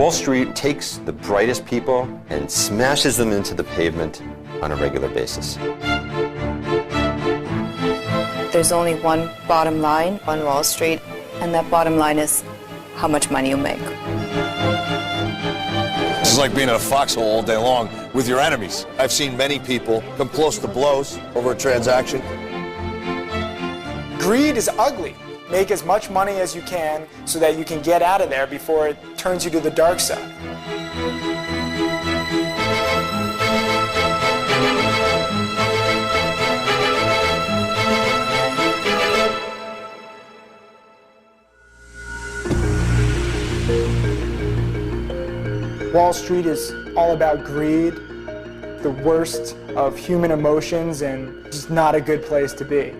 Wall Street takes the brightest people and smashes them into the pavement on a regular basis. There's only one bottom line on Wall Street, and that bottom line is how much money you make. This is like being in a foxhole all day long with your enemies. I've seen many people come close to blows over a transaction. Greed is ugly. Make as much money as you can so that you can get out of there before it turns you to the dark side. Wall Street is all about greed, the worst of human emotions, and it's not a good place to be.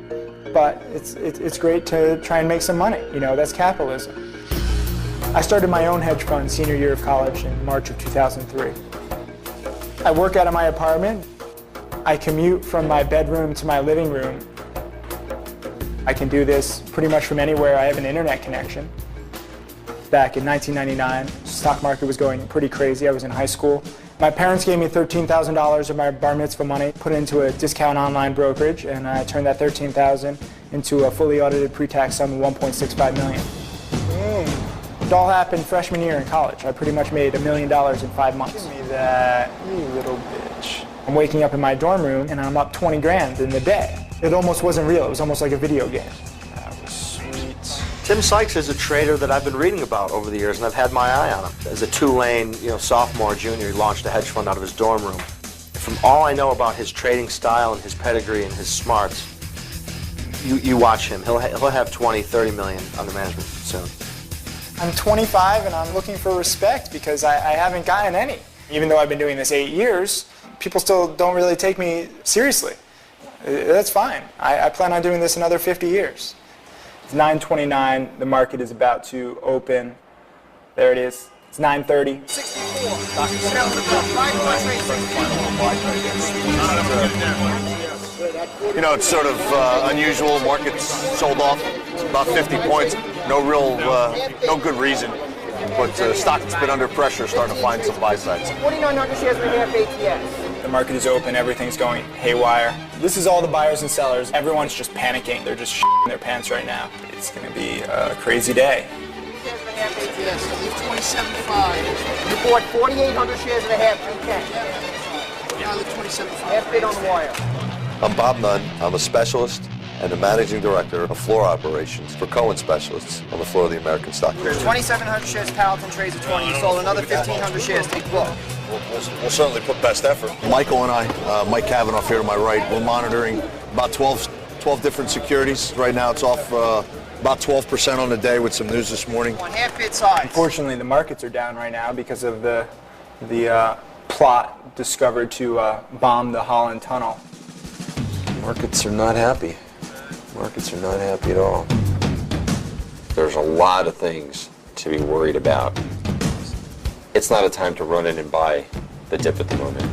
But it's great to try and make some money. You know, that's capitalism. I started my own hedge fund senior year of college in March of 2003. I work out of my apartment. I commute from my bedroom to my living room. I can do this pretty much from anywhere. I have an internet connection. Back in 1999, the stock market was going pretty crazy. I was in high school. My parents gave me $13,000 of my bar mitzvah money, put it into a discount online brokerage, and I turned that $13,000 into a fully audited pre-tax sum of $1.65 million. It all happened freshman year in college. I pretty much made $1 million in 5 months. Give me that, you little bitch. I'm waking up in my dorm room and I'm up 20 grand in the day. It almost wasn't real. It was almost like a video game. That was sweet. Tim Sykes is a trader that I've been reading about over the years, and I've had my eye on him. As a Tulane, sophomore, junior, he launched a hedge fund out of his dorm room. From all I know about his trading style and his pedigree and his smarts, you watch him. He'll have 20, 30 million under management soon. I'm 25 and I'm looking for respect because I haven't gotten any. Even though I've been doing this 8 years, people still don't really take me seriously. That's fine. I plan on doing this another 50 years. It's 9:29. The market is about to open. There it is. It's 9:30. 64. It's sort of unusual. Market's sold off about 50 points. No good reason. But stock that's been under pressure is starting to find some buy sides. 4,900 shares and a half ATS. The market is open. Everything's going haywire. This is all the buyers and sellers. Everyone's just panicking. They're just shitting their pants right now. It's going to be a crazy day. Shares and a half ATS. So leave 27.5. You bought 4,800 shares and a half. 310. Now the 27.5. Half bid on the wire. I'm Bob Nunn. I'm a specialist and the managing director of floor operations for Cohen Specialists on the floor of the American Stock Exchange. 2,700 shares, Paladin trades at 20. You sold another 1,500 shares. Take book. We'll certainly put best effort. Michael and I, Mike Kavanaugh here to my right, we're monitoring about 12 different securities. Right now it's off about 12% on the day with some news this morning. On half bid size. Unfortunately, the markets are down right now because of the plot discovered to bomb the Holland Tunnel. Markets are not happy. Markets are not happy at all. There's a lot of things to be worried about. It's not a time to run in and buy the dip at the moment.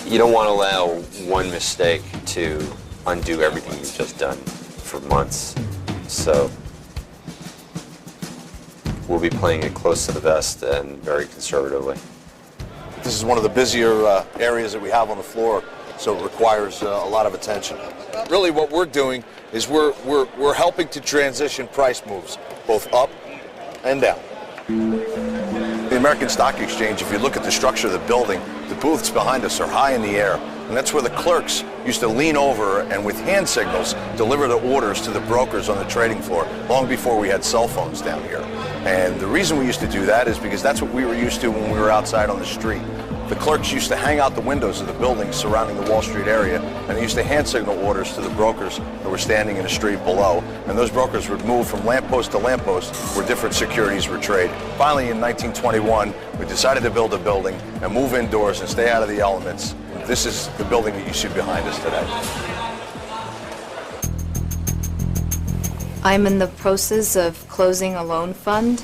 You don't want to allow one mistake to undo everything you've just done for months. So we'll be playing it close to the vest and very conservatively. This is one of the busier areas that we have on the floor, so it requires a lot of attention. Really what we're doing is we're helping to transition price moves, both up and down. The American Stock Exchange, if you look at the structure of the building, the booths behind us are high in the air, and that's where the clerks used to lean over and with hand signals deliver the orders to the brokers on the trading floor long before we had cell phones down here. And the reason we used to do that is because that's what we were used to when we were outside on the street. The clerks used to hang out the windows of the buildings surrounding the Wall Street area, and they used to hand signal orders to the brokers that were standing in the street below, and those brokers would move from lamppost to lamppost where different securities were traded. Finally, in 1921, we decided to build a building and move indoors and stay out of the elements. This is the building that you see behind us today. I'm in the process of closing a loan fund.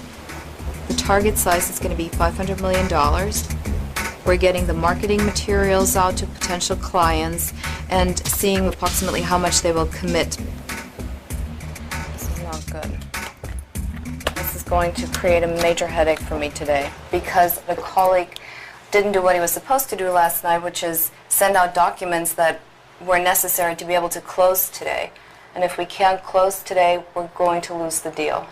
The target size is going to be $500 million. We're getting the marketing materials out to potential clients and seeing approximately how much they will commit. This is not good. This is going to create a major headache for me today because the colleague didn't do what he was supposed to do last night, which is send out documents that were necessary to be able to close today. And if we can't close today, we're going to lose the deal.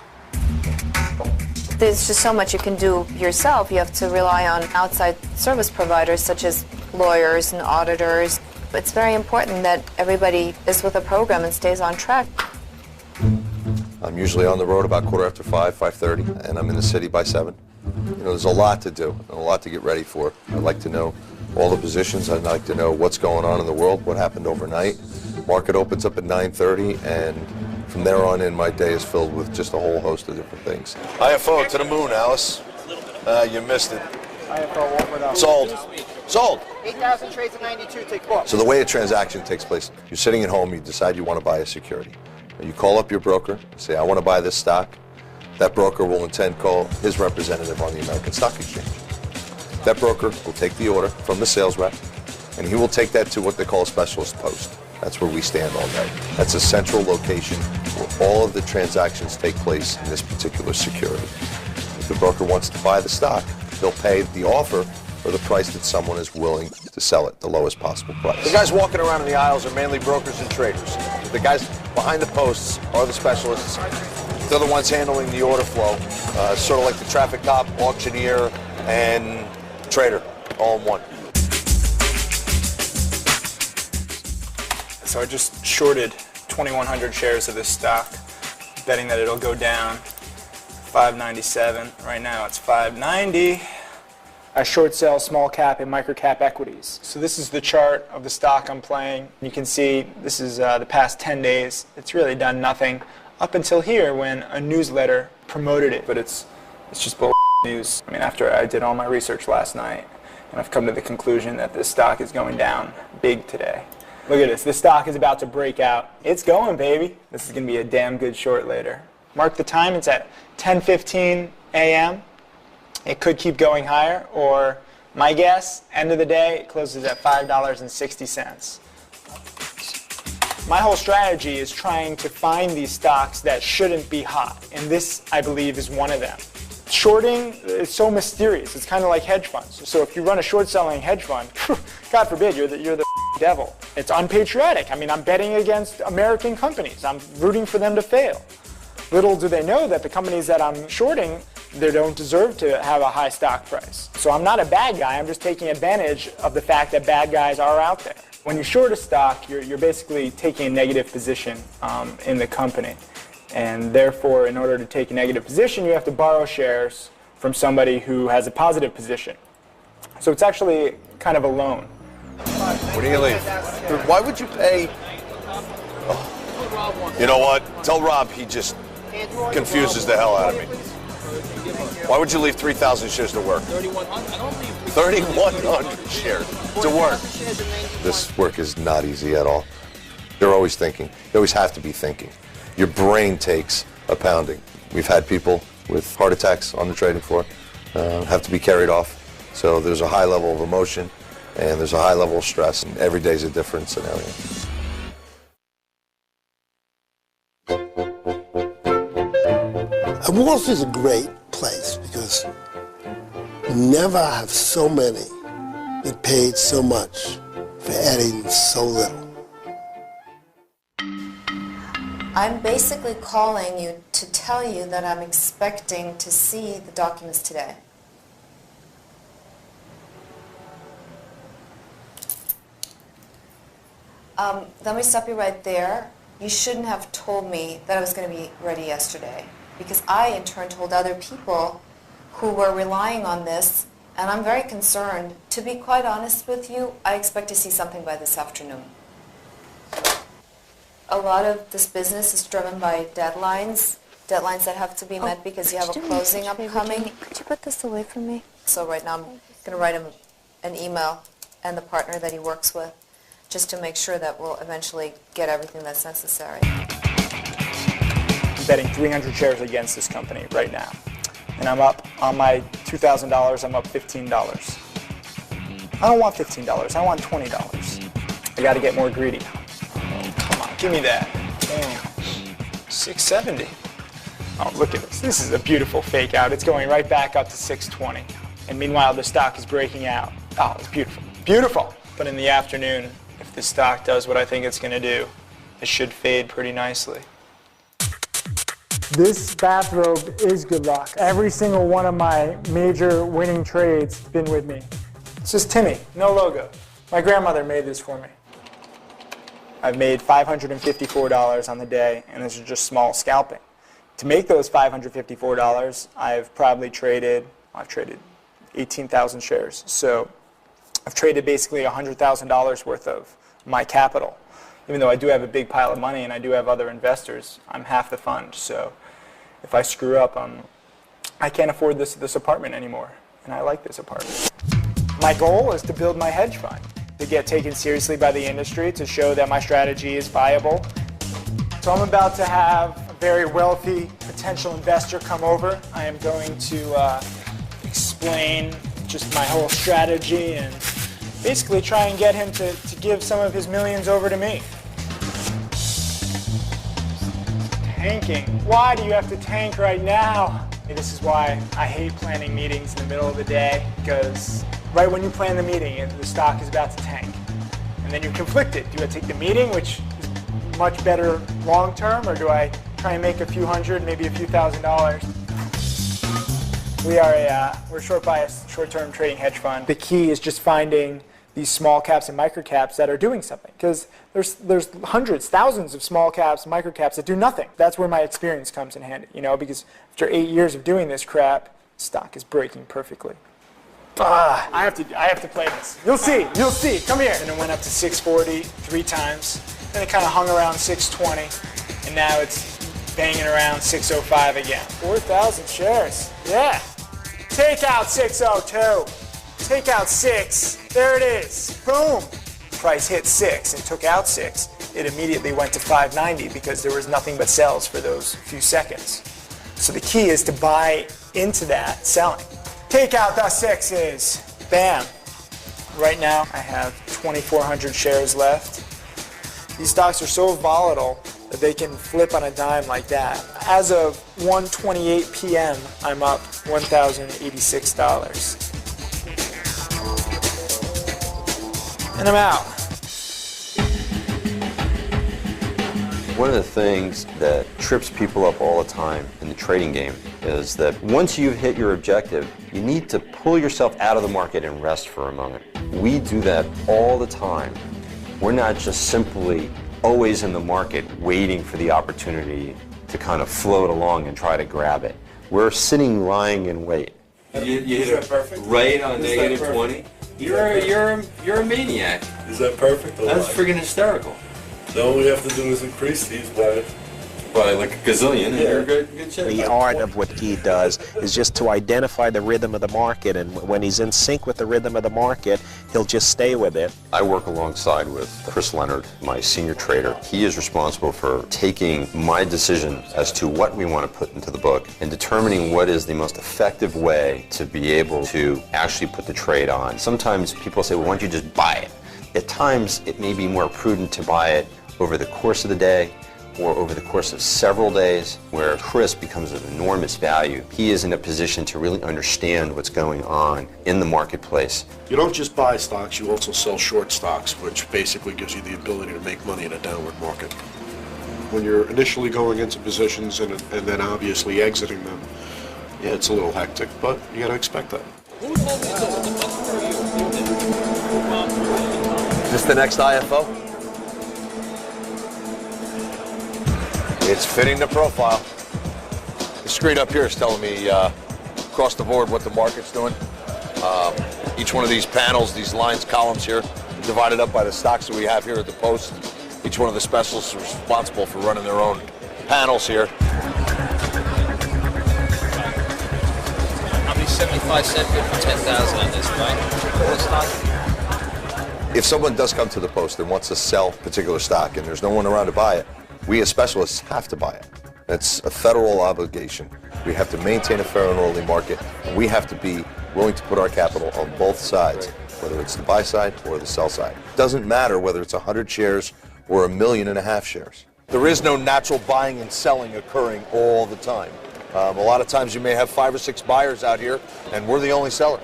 There's just so much you can do yourself. You have to rely on outside service providers such as lawyers and auditors. It's very important that everybody is with a program and stays on track. I'm usually on the road about 5:15, 5:30, and I'm in the city by 7. You know, there's a lot to do, and a lot to get ready for. I'd like to know all the positions. I'd like to know what's going on in the world, what happened overnight. Market opens up at 9:30, and from there on in, my day is filled with just a whole host of different things. IFO to the moon, Alice. You missed it. IFO, what without? Sold. Sold. 8,000 trades at 92, take 4. So the way a transaction takes place, you're sitting at home, you decide you want to buy a security. You call up your broker, say, I want to buy this stock. That broker will in turn call his representative on the American Stock Exchange. That broker will take the order from the sales rep, and he will take that to what they call a specialist post. That's where we stand all day. That's a central location where all of the transactions take place in this particular security. If the broker wants to buy the stock, he'll pay the offer or the price that someone is willing to sell it, the lowest possible price. The guys walking around in the aisles are mainly brokers and traders. The guys behind the posts are the specialists. They're the ones handling the order flow, sort of like the traffic cop, auctioneer, and trader, all in one. So I just shorted 2,100 shares of this stock, betting that it'll go down 597. Right now it's 590. I short sell small cap and micro cap equities. So this is the chart of the stock I'm playing. You can see this is the past 10 days. It's really done nothing up until here when a newsletter promoted it. But it's just bull news. I mean, after I did all my research last night, and I've come to the conclusion that this stock is going down big today. Look at this. This stock is about to break out. It's going, baby. This is going to be a damn good short later. Mark the time. It's at 10:15 a.m. It could keep going higher, or my guess, end of the day, it closes at $5.60. My whole strategy is trying to find these stocks that shouldn't be hot, and this, I believe, is one of them. Shorting is so mysterious. It's kind of like hedge funds. So if you run a short-selling hedge fund, God forbid, you're the devil. It's unpatriotic. I mean, I'm betting against American companies. I'm rooting for them to fail. Little do they know that the companies that I'm shorting, they don't deserve to have a high stock price. So I'm not a bad guy. I'm just taking advantage of the fact that bad guys are out there. When you short a stock, you're basically taking a negative position in the company. And therefore, in order to take a negative position, you have to borrow shares from somebody who has a positive position. So it's actually kind of a loan. What do you leave? Why would you pay? Oh. You know what? Tell Rob he just confuses the hell out of me. Why would you leave 3,000 shares to work? 3,100 shares to work. This work is not easy at all. You're always thinking. You always have to be thinking. Your brain takes a pounding. We've had people with heart attacks on the trading floor have to be carried off. So there's a high level of emotion and there's a high level of stress, and every day is a different scenario. Wall Street is a great place because you never have so many that paid so much for adding so little. I'm basically calling you to tell you that I'm expecting to see the documents today. Let me stop you right there. You shouldn't have told me that I was going to be ready yesterday, because I, in turn, told other people who were relying on this, and I'm very concerned. To be quite honest with you, I expect to see something by this afternoon. A lot of this business is driven by deadlines that have to be met because you have a closing upcoming. Could you put this away from me? So right now I'm going to write him an email and the partner that he works with, just to make sure that we'll eventually get everything that's necessary. I'm betting 300 shares against this company right now. And I'm up on my $2,000, I'm up $15. I don't want $15, I want $20. I got to get more greedy. Come on, give me that. Damn. 670. Oh, look at this. This is a beautiful fake out. It's going right back up to 620. And meanwhile, the stock is breaking out. Oh, it's beautiful. Beautiful! But in the afternoon, if the stock does what I think it's going to do, it should fade pretty nicely. This bathrobe is good luck. Every single one of my major winning trades has been with me. It's just Timmy, no logo. My grandmother made this for me. I've made $554 on the day, and this is just small scalping. To make those $554, I've traded 18,000 shares. So I've traded basically $100,000 worth of my capital. Even though I do have a big pile of money and I do have other investors, I'm half the fund. So if I screw up, I can't afford this apartment anymore. And I like this apartment. My goal is to build my hedge fund, to get taken seriously by the industry, to show that my strategy is viable. So I'm about to have a very wealthy potential investor come over. I am going to explain just my whole strategy and basically try and get him to give some of his millions over to me. Tanking. Why do you have to tank right now? This is why I hate planning meetings in the middle of the day, because right when you plan the meeting, the stock is about to tank. And then you're conflicted. Do I take the meeting, which is much better long term, or do I try and make a few hundred, maybe a few $1,000s? We're short by a short-term trading hedge fund. The key is just finding these small caps and micro caps that are doing something, because there's hundreds, thousands of small caps, micro caps that do nothing. That's where my experience comes in handy, because after 8 years of doing this crap, stock is breaking perfectly. I have to play this. You'll see. Come here. And it went up to 640 3 times. Then it kind of hung around 620, and now it's banging around 605 again. 4,000 shares. Yeah. Take out 602. Take out 6. There it is. Boom. Price hit 6 and took out 6. It immediately went to 590 because there was nothing but sells for those few seconds. So the key is to buy into that selling. Take out the 6s. Bam. Right now I have 2,400 shares left. These stocks are so volatile that they can flip on a dime like that. As of 1:28 p.m., I'm up $1,086. And I'm out. One of the things that trips people up all the time in the trading game is that once you've hit your objective, you need to pull yourself out of the market and rest for a moment. We do that all the time. We're not just simply always in the market waiting for the opportunity to kind of float along and try to grab it. We're sitting, lying in wait. You hit it right on negative 20. You're a maniac. Is that perfect? That's friggin' hysterical. All we have to do is increase these by like a gazillion, and you're good shape. The art of what he does is just to identify the rhythm of the market, and when he's in sync with the rhythm of the market, he'll just stay with it. I work alongside with Chris Leonard, my senior trader. He is responsible for taking my decision as to what we want to put into the book and determining what is the most effective way to be able to actually put the trade on. Sometimes people say, well, why don't you just buy it? At times, it may be more prudent to buy it over the course of the day or over the course of several days, where Chris becomes of enormous value. He is in a position to really understand what's going on in the marketplace. You don't just buy stocks, you also sell short stocks, which basically gives you the ability to make money in a downward market. When you're initially going into positions and then obviously exiting them, yeah, it's a little hectic, but you got to expect that. Is this the next IFO? It's fitting the profile. The screen up here is telling me across the board what the market's doing. Each one of these panels, these lines, columns here, divided up by the stocks that we have here at the Post. Each one of the specialists is responsible for running their own panels here. I'll be 75 cents for 10,000 on this, right? If someone does come to the Post and wants to sell a particular stock and there's no one around to buy it, we as specialists have to buy it. It's a federal obligation. We have to maintain a fair and orderly market, and we have to be willing to put our capital on both sides, whether it's the buy side or the sell side. It doesn't matter whether it's 100 shares or 1.5 million shares. There is no natural buying and selling occurring all the time. A lot of times you may have 5 or 6 buyers out here, and we're the only seller.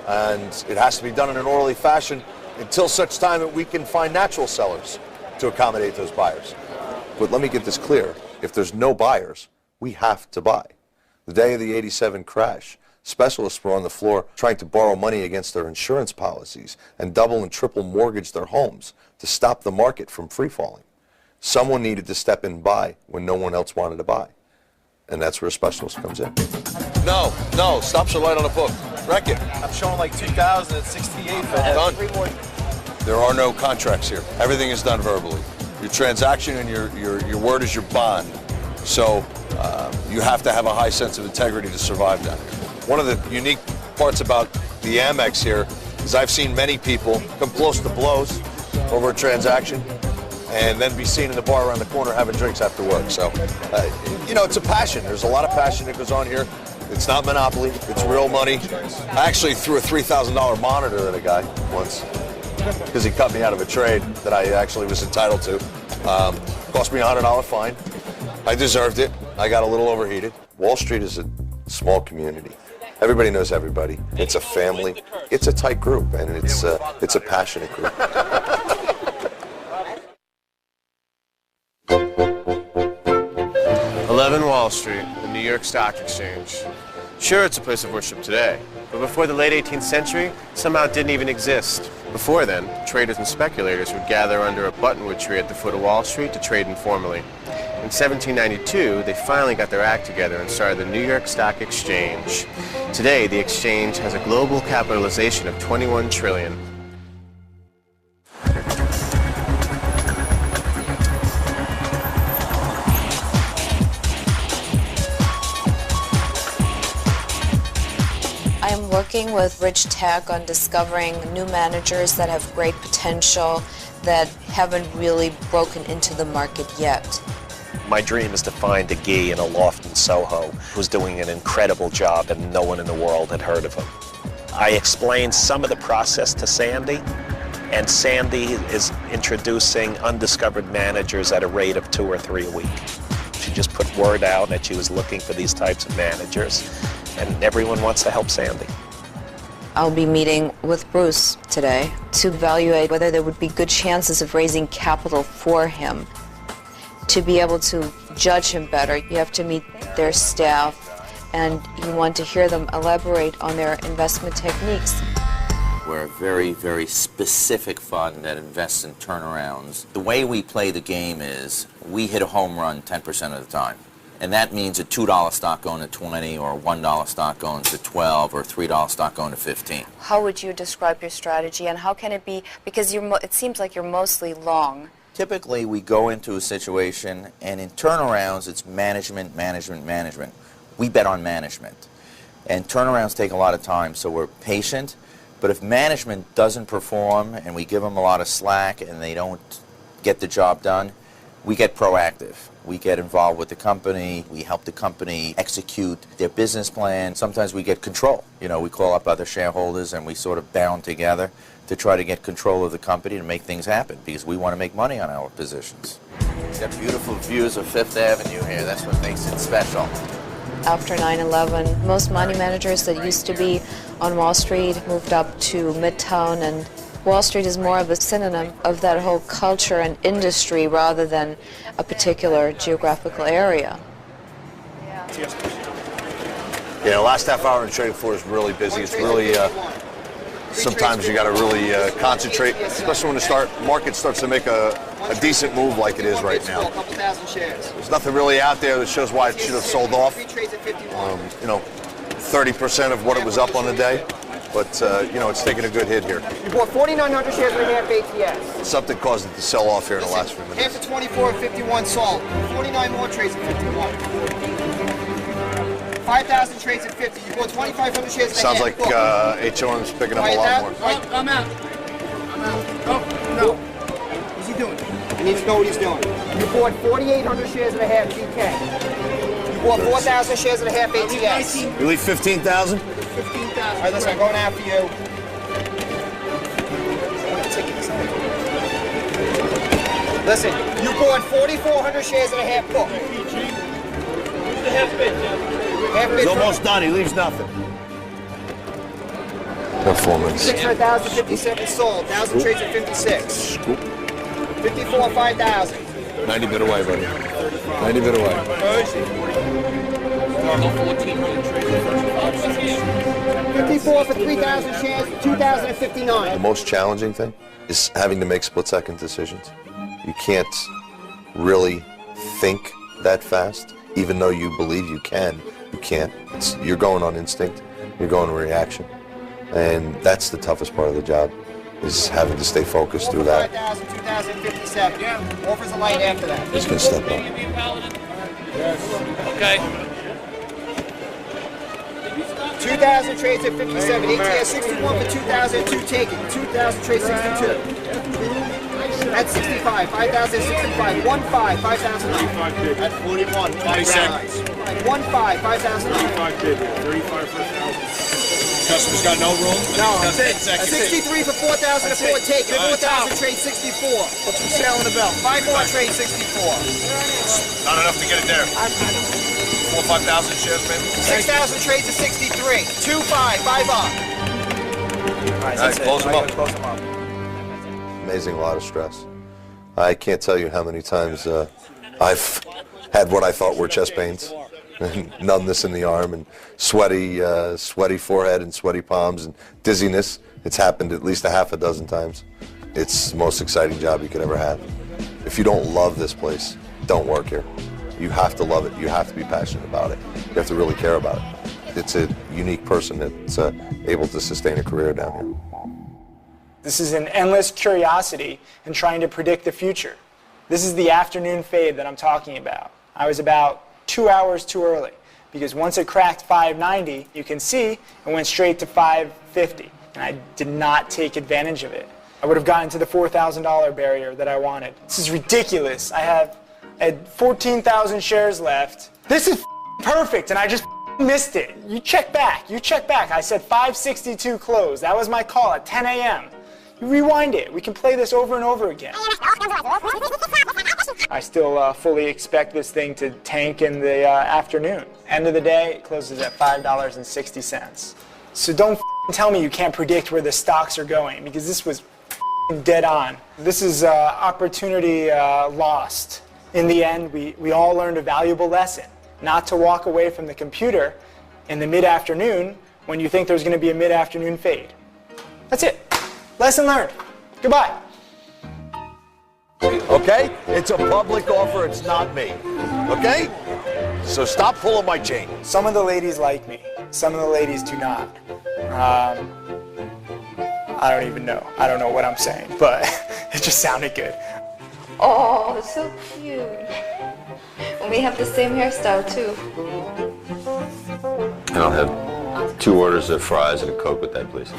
And it has to be done in an orderly fashion until such time that we can find natural sellers to accommodate those buyers. But let me get this clear. If there's no buyers, we have to buy. The day of the '87 crash, specialists were on the floor trying to borrow money against their insurance policies and double and triple mortgage their homes to stop the market from free-falling. Someone needed to step in and buy when no one else wanted to buy. And that's where a specialist comes in. No, stops are right on the book. Wreck it. I'm showing like 2,068 for Done. 3 more. There are no contracts here. Everything is done verbally. Your transaction and your word is your bond. So you have to have a high sense of integrity to survive that. One of the unique parts about the Amex here is I've seen many people come close to blows over a transaction and then be seen in the bar around the corner having drinks after work. So, you know, it's a passion. There's a lot of passion that goes on here. It's not monopoly. It's real money. I actually threw a $3,000 monitor at a guy once because he cut me out of a trade that I actually was entitled to. Cost me a $100 fine. I deserved it. I got a little overheated. Wall Street is a small community. Everybody knows everybody. It's a family. It's a tight group, and it's a passionate group. 11 Wall Street, the New York Stock Exchange. Sure, it's a place of worship today, but before the late 18th century, somehow it didn't even exist. Before then, traders and speculators would gather under a buttonwood tree at the foot of Wall Street to trade informally. In 1792, they finally got their act together and started the New York Stock Exchange. Today, the exchange has a global capitalization of $21 trillion. I'm working with Rich Tech on discovering new managers that have great potential that haven't really broken into the market yet. My dream is to find a guy in a loft in Soho who's doing an incredible job and no one in the world had heard of him. I explained some of the process to Sandy, and Sandy is introducing undiscovered managers at a rate of 2 or 3 a week. She just put word out that she was looking for these types of managers, and everyone wants to help Sandy. I'll be meeting with Bruce today to evaluate whether there would be good chances of raising capital for him. To be able to judge him better, you have to meet their staff, and you want to hear them elaborate on their investment techniques. We're a very, very specific fund that invests in turnarounds. The way we play the game is we hit a home run 10% of the time. And that means a $2 stock going to 20, or a $1 stock going to 12, or a $3 stock going to 15. How would you describe your strategy, and how can it be, because it seems like you're mostly long. Typically, we go into a situation, and in turnarounds, it's management, management, management. We bet on management. And turnarounds take a lot of time, so we're patient. But if management doesn't perform, and we give them a lot of slack, and they don't get the job done, we get proactive. We get involved with the company. We help the company execute their business plan. Sometimes we get control. You know, we call up other shareholders, and we sort of bound together to try to get control of the company to make things happen, because we want to make money on our positions. We've got beautiful views of Fifth Avenue here. That's what makes it special. After 9/11, most money managers that used to be on Wall Street moved up to Midtown, and Wall Street is more of a synonym of that whole culture and industry rather than a particular geographical area. Yeah, the last half hour on the trading floor is really busy. It's really, sometimes you got to really concentrate, especially when the market starts to make a decent move like it is right now. There's nothing really out there that shows why it should have sold off. You know, 30% of what it was up on the day. But, you know, it's taking a good hit here. You bought 4,900 shares and a half ATS. Something caused it to sell off here in the last few minutes. Half at 24 at 51 sold. 49 more trades at 51. 5,000 trades at 50. You bought 2,500 shares and a half. Sounds like HOM's picking up a lot more. I'm out. Oh, no. What's he doing? He needs to know what he's doing. You bought 4,800 shares and a half GK. You bought 4,000 shares and a half ATS. You leave 15,000? 15,000. All right, listen, I'm going after you. Listen, you bought 4,400 shares and a half put. Half bid. He's almost done. He leaves nothing. Performance. 600,057 sold. 1,000 trades at 56. Scoop. 54, 5,000. 90 bid away, buddy. 90 bid away. 54 for 3,000 shares, 2,059. The most challenging thing is having to make split-second decisions. You can't really think that fast, even though you believe you can. You can't. You're going on instinct. You're going on reaction. And that's the toughest part of the job, is having to stay focused through that. 5,000, 2,057. Offers a light after that. He's going to step up. Okay. 2,000 trades at 57. ATS 61 for 2,002 taken. 2,000 trades 62. At 65. 5,065. 1,5. 5,009. At 41. 5 seconds. 1,5. 5,009. 35 for 1,000. Customer's got no room? No, that's it. 63 for 4,004 taken. 4,000 trade 64. What's for sale in the bell? 5 more trade 64. Not enough to get it there. 4,000 or 5,000 shares, maybe? 6,000 trades to 63. 2,5. 5 up. All right, close them up. Amazing, a lot of stress. I can't tell you how many times I've had what I thought were chest pains. Numbness in the arm and sweaty forehead and sweaty palms and dizziness. It's happened at least a half a dozen times. It's the most exciting job you could ever have. If you don't love this place, don't work here. You have to love it. You have to be passionate about it. You have to really care about it. It's a unique person that's able to sustain a career down here. This is an endless curiosity in trying to predict the future. This is the afternoon fade that I'm talking about. I was about 2 hours too early, because once it cracked 590, you can see it went straight to 550, and I did not take advantage of it. I would have gotten to the $4,000 barrier that I wanted. This is ridiculous. I had 14,000 shares left. This is perfect, and I just missed it. You check back. I said 562 close. That was my call at 10 a.m. You rewind it. We can play this over and over again. I still fully expect this thing to tank in the afternoon. End of the day, it closes at $5.60. So don't tell me you can't predict where the stocks are going, because this was dead on. This is opportunity lost. In the end, we all learned a valuable lesson, not to walk away from the computer in the mid-afternoon when you think there's going to be a mid-afternoon fade. That's it. Lesson learned. Goodbye. Okay? It's a public offer. It's not me. Okay? So stop pulling my chain. Some of the ladies like me. Some of the ladies do not. I don't even know. I don't know what I'm saying, but it just sounded good. Oh, so cute. And we have the same hairstyle, too. And I'll have 2 orders of fries and a Coke with that, please.